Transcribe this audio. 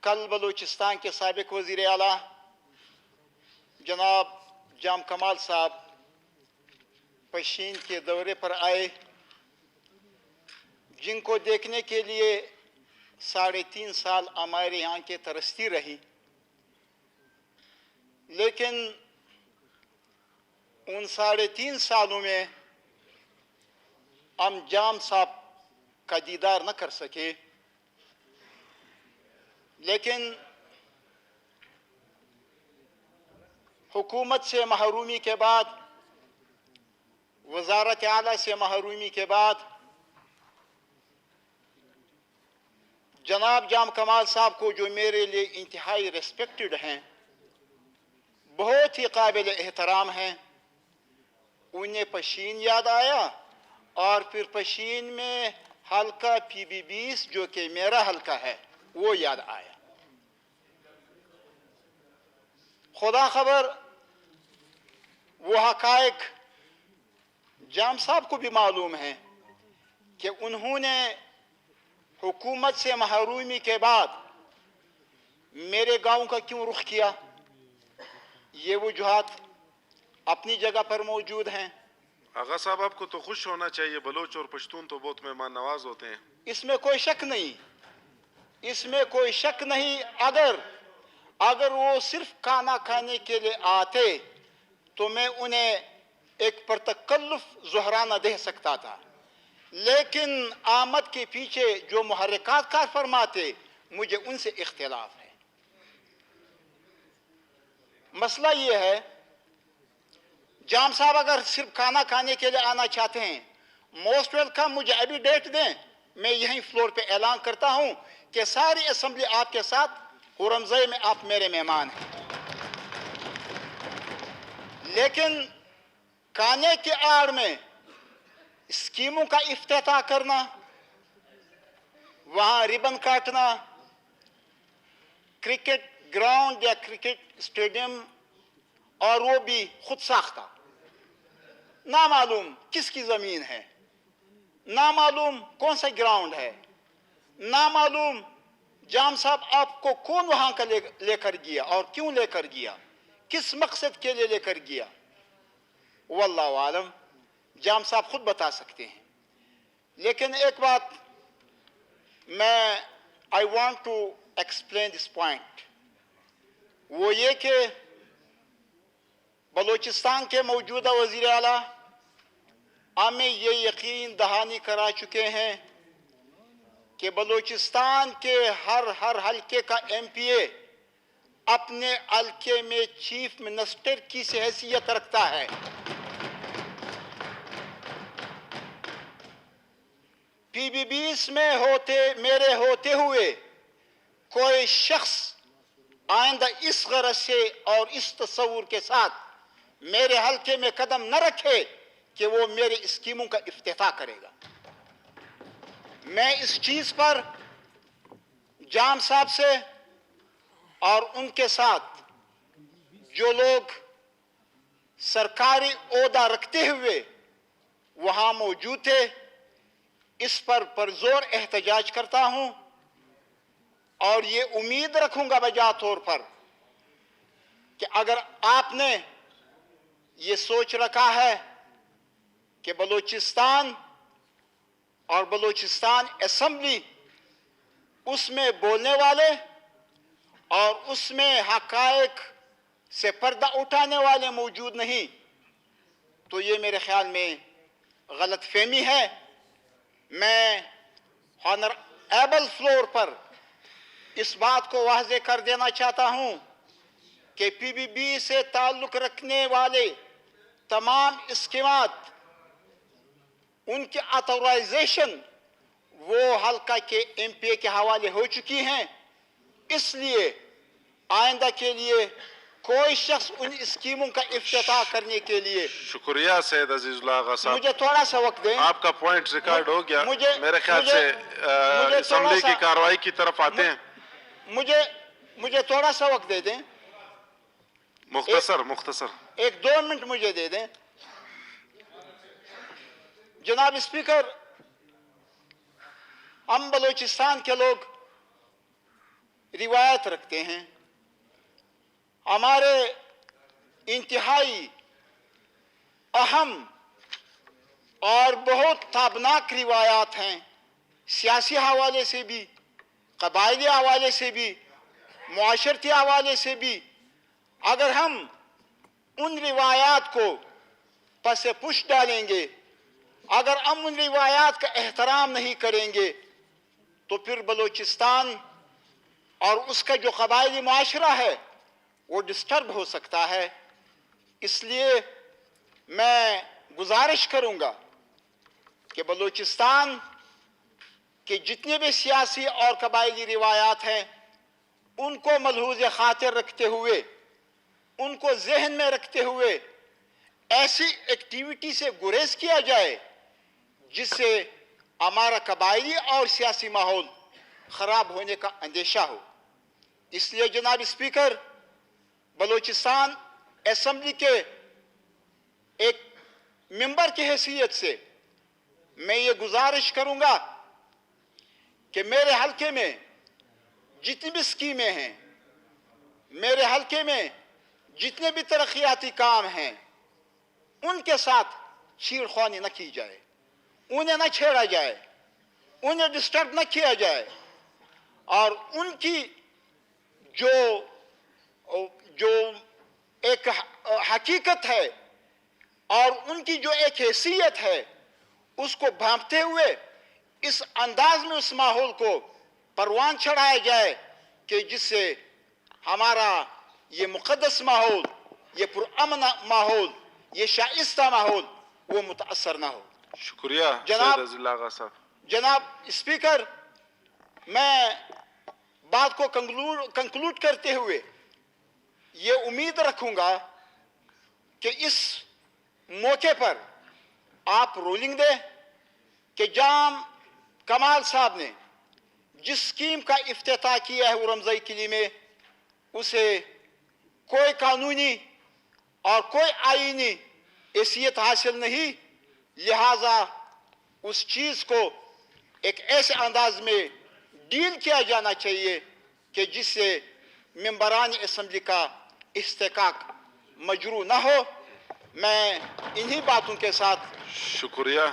کل بلوچستان کے سابق وزیر اعلیٰ جناب جام کمال صاحب پشین کے دورے پر آئے، جن کو دیکھنے کے لیے 3.5 سال ہمارے یہاں کے ترستی رہی، لیکن ان 3.5 سالوں میں ہم جام صاحب کا دیدار نہ کر سکے، لیکن حکومت سے محرومی کے بعد، وزارت اعلیٰ سے محرومی کے بعد، جناب جام کمال صاحب کو جو میرے لیے انتہائی ریسپیکٹڈ ہیں، بہت ہی قابل احترام ہیں، انہیں پشین یاد آیا، اور پھر پشین میں حلقہ PB-20 جو کہ میرا حلقہ ہے وہ یاد آیا۔ خدا خبر وہ حقائق جام صاحب کو بھی معلوم ہیں کہ انہوں نے حکومت سے محرومی کے بعد میرے گاؤں کا کیوں رخ کیا۔ یہ وجوہات اپنی جگہ پر موجود ہیں۔ آغا صاحب، آپ کو تو خوش ہونا چاہیے، بلوچ اور پشتون تو بہت مہمان نواز ہوتے ہیں۔ اس میں کوئی شک نہیں، اس میں کوئی شک نہیں۔ اگر وہ صرف کھانا کھانے کے لیے آتے تو میں انہیں ایک پرتکلف ظہرانہ دے سکتا تھا، لیکن آمد کے پیچھے جو محرکات کار فرماتے، مجھے ان سے اختلاف ہے۔ مسئلہ یہ ہے، جام صاحب اگر صرف کھانا کھانے کے لیے آنا چاہتے ہیں، موسٹ ویلکم، مجھے ابھی ڈیٹ دیں، میں یہیں فلور پہ اعلان کرتا ہوں کہ ساری اسمبلی آپ کے ساتھ، حرمزئی میں آپ میرے مہمان ہیں۔ لیکن کھانے کے آڑ میں اسکیموں کا افتتاح کرنا، وہاں ربن کاٹنا، کرکٹ گراؤنڈ یا کرکٹ اسٹیڈیم، اور وہ بھی خود ساختہ، نامعلوم کس کی زمین ہے، نامعلوم کون سا گراؤنڈ ہے، نامعلوم جام صاحب آپ کو کون وہاں کا لے کر گیا اور کیوں لے کر گیا، کس مقصد کے لیے لے کر گیا، واللہ عالم، جام صاحب خود بتا سکتے ہیں۔ لیکن ایک بات میں I want to explain this point، وہ یہ کہ بلوچستان کے موجودہ وزیر اعلیٰ ہمیں یہ یقین دہانی کرا چکے ہیں کہ بلوچستان کے ہر حلقے کا MPA اپنے حلقے میں چیف منسٹر کی حیثیت رکھتا ہے۔ PB-20 میں میرے ہوتے ہوئے کوئی شخص آئندہ اس غرض سے اور اس تصور کے ساتھ میرے حلقے میں قدم نہ رکھے کہ وہ میرے اسکیموں کا افتتاح کرے گا۔ میں اس چیز پر جام صاحب سے اور ان کے ساتھ جو لوگ سرکاری عہدہ رکھتے ہوئے وہاں موجود تھے، اس پر پرزور احتجاج کرتا ہوں، اور یہ امید رکھوں گا بجا طور پر کہ اگر آپ نے یہ سوچ رکھا ہے کہ بلوچستان اور بلوچستان اسمبلی، اس میں بولنے والے اور اس میں حقائق سے پردہ اٹھانے والے موجود نہیں، تو یہ میرے خیال میں غلط فہمی ہے۔ میں آنریبل فلور پر اس بات کو واضح کر دینا چاہتا ہوں کہ PB-20 سے تعلق رکھنے والے تمام اسکیمات، ان کی آتھورائزیشن وہ حلقہ کے MPA کے حوالے ہو چکی ہیں، اس لیے آئندہ کے لیے کوئی شخص ان اسکیموں کا افتتاح کرنے کے لیے۔ شکریہ سید عزیز اللہ آغا صاحب، مجھے تھوڑا سا وقت دیں، آپ کا پوائنٹ ریکارڈ ہو گیا۔ میرے خیال سے اسمبلی کی کارروائی کی طرف آتے ہیں۔ مجھے تھوڑا سا وقت دے دیں، مختصر 1-2 منٹ مجھے دے دیں۔ جناب اسپیکر، ہم بلوچستان کے لوگ روایت رکھتے ہیں. ہمارے انتہائی اہم اور بہت تابناک روایات ہیں، سیاسی حوالے سے بھی، قبائلی حوالے سے بھی، معاشرتی حوالے سے بھی. اگر ہم ان روایات کو پس پش ڈالیں گے، اگر ہم ان روایات کا احترام نہیں کریں گے، تو پھر بلوچستان اور اس کا جو قبائلی معاشرہ ہے وہ ڈسٹرب ہو سکتا ہے. اس لیے میں گزارش کروں گا کہ بلوچستان کے جتنے بھی سیاسی اور قبائلی روایات ہیں ان کو ملحوظ خاطر رکھتے ہوئے، ان کو ذہن میں رکھتے ہوئے ایسی ایکٹیویٹی سے گریز کیا جائے جس سے ہمارا قبائلی اور سیاسی ماحول خراب ہونے کا اندیشہ ہو. اس لیے جناب اسپیکر، بلوچستان اسمبلی کے ایک ممبر کی حیثیت سے میں یہ گزارش کروں گا کہ میرے حلقے میں جتنی بھی اسکیمیں ہیں، میرے حلقے میں جتنے بھی ترقیاتی کام ہیں، ان کے ساتھ چھیڑ خوانی نہ کی جائے، انہیں نہ چھیڑا جائے، انہیں ڈسٹرب نہ کیا جائے، اور ان کی جو ایک حقیقت ہے اور ان کی جو ایک حیثیت ہے اس کو بھانپتے ہوئے اس انداز میں اس ماحول کو پروان چڑھایا جائے کہ جس سے ہمارا یہ مقدس ماحول، یہ پرامن ماحول، یہ شائستہ ماحول وہ متاثر نہ ہو. شکریہ جناب سید عزیز آغا صاحب. جناب اسپیکر، میں بات کو کنکلوڈ کرتے ہوئے یہ امید رکھوں گا کہ اس موقع پر آپ رولنگ دیں کہ جام کمال صاحب نے جس اسکیم کا افتتاح کیا ہے رمضائی قلعے میں، اسے کوئی قانونی اور کوئی آئینی حیثیت حاصل نہیں، لہذا اس چیز کو ایک ایسے انداز میں ڈیل کیا جانا چاہیے کہ جس سے ممبران اسمبلی کا استحقاق مجروح نہ ہو. میں انہی باتوں کے ساتھ شکریہ.